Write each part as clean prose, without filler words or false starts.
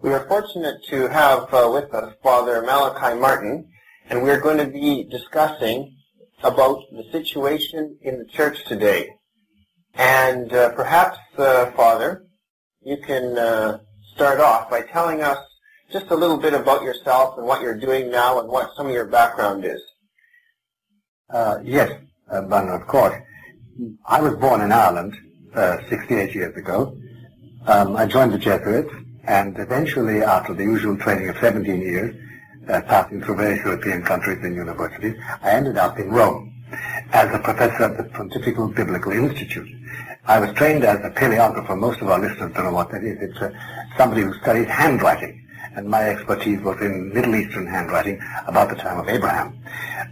We are fortunate to have with us Father Malachi Martin, and we're going to be discussing about the situation in the church today. And perhaps, Father, you can start off by telling us just a little bit about yourself and what you're doing now and what some of your background is. Yes, but of course. I was born in Ireland 68 years ago. I joined the Jesuits, and eventually, after the usual training of 17 years, passing through various European countries and universities, I ended up in Rome as a professor at the Pontifical Biblical Institute. I was trained as a paleographer. Most of our listeners don't know what that is. It's somebody who studies handwriting, and my expertise was in Middle Eastern handwriting about the time of Abraham.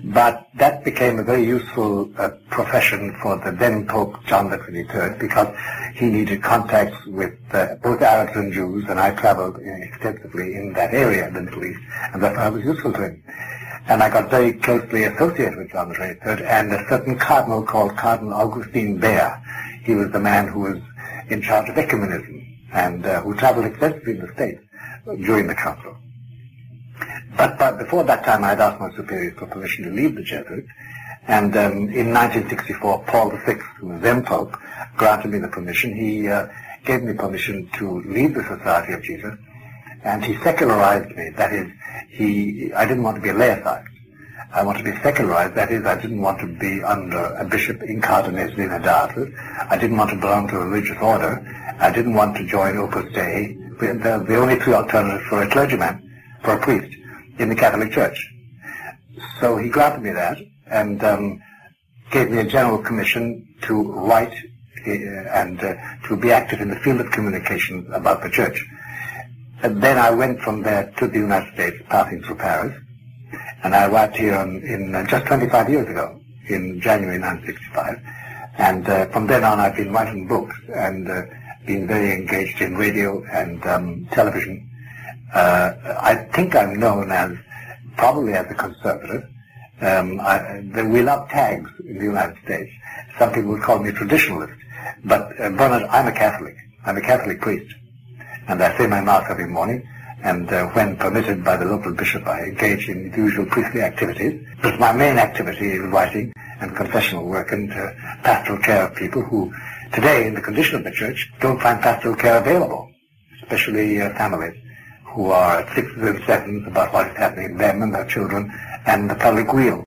But that became a very useful profession for the then Pope John the 23rd, because he needed contacts with both Arabs and Jews, and I traveled extensively in that area, the Middle East, and therefore I was useful to him. And I got very closely associated with John the 23rd and a certain cardinal called Cardinal Augustine Baer. He was the man who was in charge of ecumenism and who traveled extensively in the States during the council. But before that time, I had asked my superiors for permission to leave the Jesuits, and in 1964, Paul VI, who was then Pope, granted me the permission. He gave me permission to leave the Society of Jesus, and he secularized me. That is, I didn't want to be a laicized. I wanted to be secularized. That is, I didn't want to be under a bishop incarcerated in a diocese. I didn't want to belong to a religious order. I didn't want to join Opus Dei. The only three alternatives for a clergyman, for a priest, in the Catholic Church. So he granted me that and gave me a general commission to write and to be active in the field of communications about the Church. And then I went from there to the United States, passing through Paris, and I arrived here in just 25 years ago, in January 1965. And from then on I've been writing books and been very engaged in radio and television. I think I'm known as, probably as a conservative. We love tags in the United States. Some people would call me traditionalist. But Bernard, I'm a Catholic. I'm a Catholic priest. And I say my Mass every morning. And when permitted by the local bishop, I engage in the usual priestly activities. But my main activity is writing and confessional work and pastoral care of people who, today, in the condition of the Church, don't find pastoral care available, especially families who are at sixes and sevens about what is happening to them and their children and the public weal.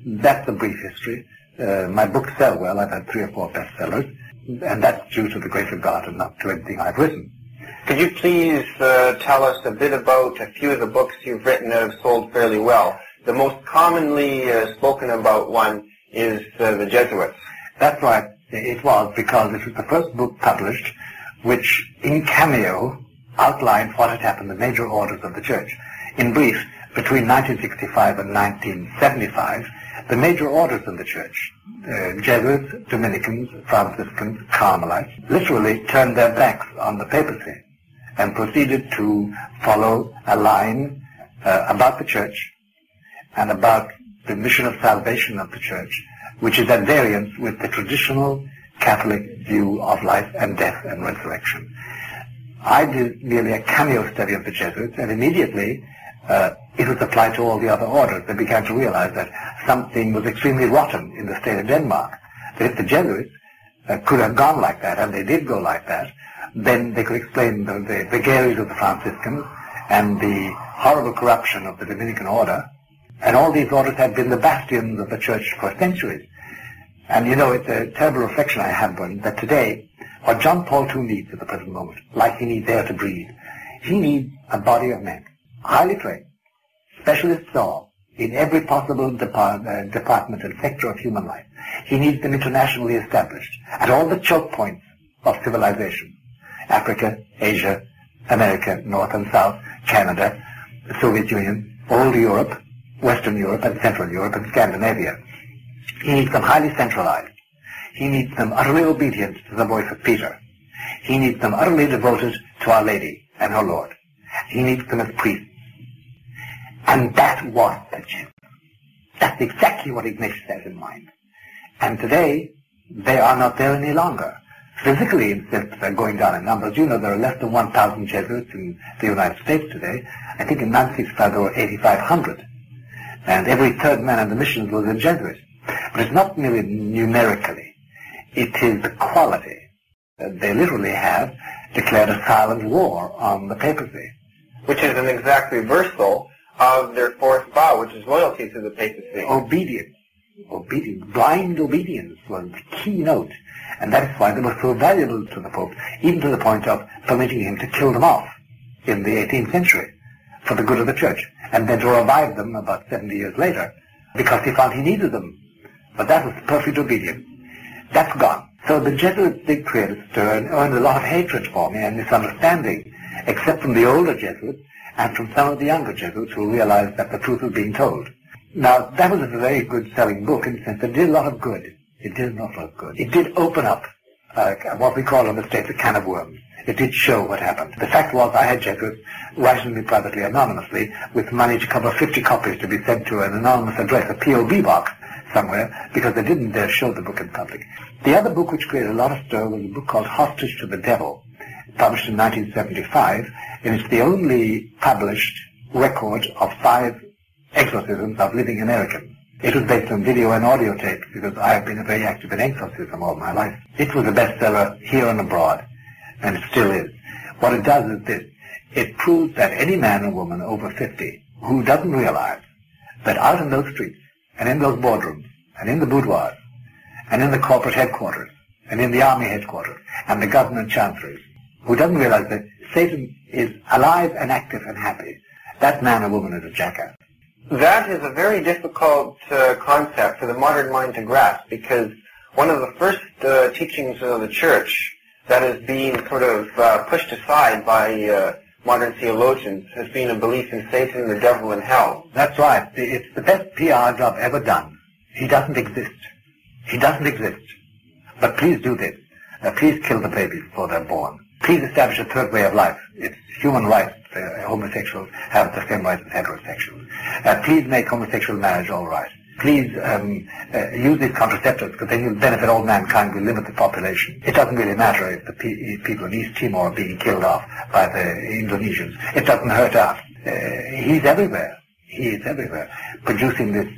That's a brief history. My books sell well. I've had 3 or 4 bestsellers, and that's due to the grace of God and not to anything I've written. Could you please tell us a bit about a few of the books you've written that have sold fairly well? The most commonly spoken about one is The Jesuits. That's right. It was, because it was the first book published which, in cameo, outlined what had happened, the major orders of the Church. In brief, between 1965 and 1975, the major orders of the Church, Jesuits, Dominicans, Franciscans, Carmelites, literally turned their backs on the papacy and proceeded to follow a line about the Church and about the mission of salvation of the Church, which is at variance with the traditional Catholic view of life and death and resurrection. I did merely a cameo study of the Jesuits, and immediately it was applied to all the other orders. They began to realize that something was extremely rotten in the state of Denmark. That if the Jesuits could have gone like that, and they did go like that, then they could explain the vagaries of the Franciscans and the horrible corruption of the Dominican order. And all these orders had been the bastions of the Church for centuries. And you know, it's a terrible reflection I have one, that today, what John Paul II needs at the present moment, like he needs air to breathe, he needs a body of men, highly trained, specialists all, in every possible department and sector of human life. He needs them internationally established at all the choke points of civilization: Africa, Asia, America, North and South, Canada, the Soviet Union, old Europe, Western Europe and Central Europe and Scandinavia. He needs them highly centralized. He needs them utterly obedient to the voice of Peter. He needs them utterly devoted to Our Lady and her Lord. He needs them as priests. And that was the Jews. That's exactly what Ignatius has in mind. And today, they are not there any longer. physically instead of going down in numbers. You know, there are less than 1,000 Jesuits in the United States today. I think in 1965 there were 8,500. And every third man in the missions was a Jesuit. But it's not merely numerically. It is the quality. They literally have declared a silent war on the papacy. Which is an exact reversal of their fourth vow, which is loyalty to the papacy. Obedience. Obedience. Blind obedience was the keynote. And that is why they were so valuable to the Pope, even to the point of permitting him to kill them off in the 18th century for the good of the Church, and then to revive them about 70 years later because he found he needed them. But that was perfect obedience. That's gone. So the Jesuits did create a stir and earned a lot of hatred for me and misunderstanding, except from the older Jesuits and from some of the younger Jesuits who realized that the truth was being told. Now, that was a very good selling book in the sense that it did a lot of good. It did an awful lot of good. It did open up what we call in the States a can of worms. It did show what happened. The fact was I had Jesuits writing me privately anonymously with money to cover 50 copies to be sent to an anonymous address, a P.O.B. box somewhere, because they didn't dare show the book in public. The other book which created a lot of stir was a book called Hostage to the Devil, published in 1975, and it's the only published record of 5 exorcisms of living Americans. It was based on video and audio tape because I have been very active in exorcism all my life. It was a bestseller here and abroad, and it still is. What it does is this. It proves that any man or woman over 50 who doesn't realize that out in those streets and in those boardrooms and in the boudoirs and in the corporate headquarters and in the army headquarters and the government chancelleries, who doesn't realize that Satan is alive and active and happy, that man or woman is a jackass. That is a very difficult concept for the modern mind to grasp, because one of the first teachings of the Church that is being sort of pushed aside by modern theologians has been a belief in Satan, the devil, and hell. That's right. It's the best PR job ever done. He doesn't exist. He doesn't exist. But please do this. Please kill the babies before they're born. Please establish a third way of life. It's human rights. Homosexuals have the same rights as heterosexuals. Please make homosexual marriage all right. Please use these contraceptives because then you'll benefit all mankind. We'll limit the population. It doesn't really matter if the people in East Timor are being killed off by the Indonesians. It doesn't hurt us. He's everywhere. He is everywhere, producing this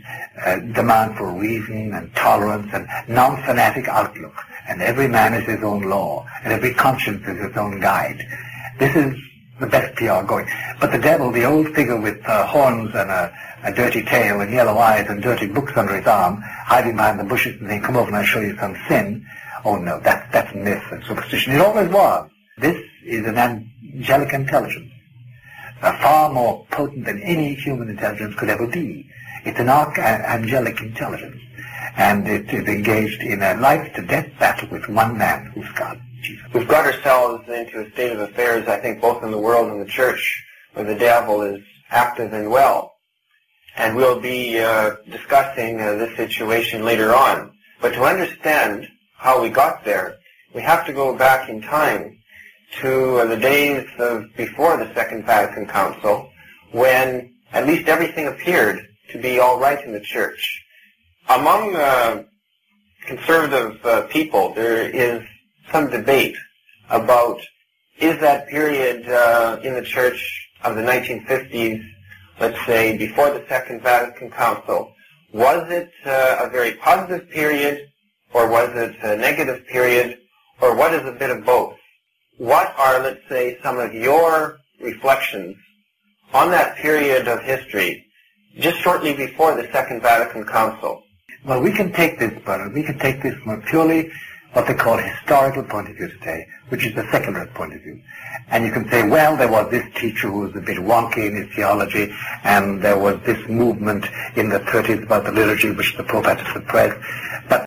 demand for reason and tolerance and non-fanatic outlook. And every man is his own law, and every conscience is his own guide. This is the best PR going. But the devil, the old figure with horns and a dirty tail and yellow eyes and dirty books under his arm, hiding behind the bushes and saying, come over and I'll show you some sin. Oh no, that's myth and superstition. It always was. This is an angelic intelligence, far more potent than any human intelligence could ever be. It's an archangelic intelligence, and it is engaged in a life-to-death battle with one man, who's God, Jesus. We've got ourselves into a state of affairs, I think, both in the world and the Church, where the devil is active and well. And we'll be discussing this situation later on. But to understand how we got there, we have to go back in time to the days of before the Second Vatican Council, when at least everything appeared to be all right in the Church. Among conservative people, there is some debate about, is that period in the Church of the 1950s, let's say before the Second Vatican Council, was it a very positive period, or was it a negative period, or what is a bit of both? What are, let's say, some of your reflections on that period of history just shortly before the Second Vatican Council? Well, we can take this, Bernard, we can take this from a purely what they call historical point of view today, which is the secularist point of view. And you can say, well, there was this teacher who was a bit wonky in his theology, and there was this movement in the 30s about the liturgy which the Pope had to suppress. But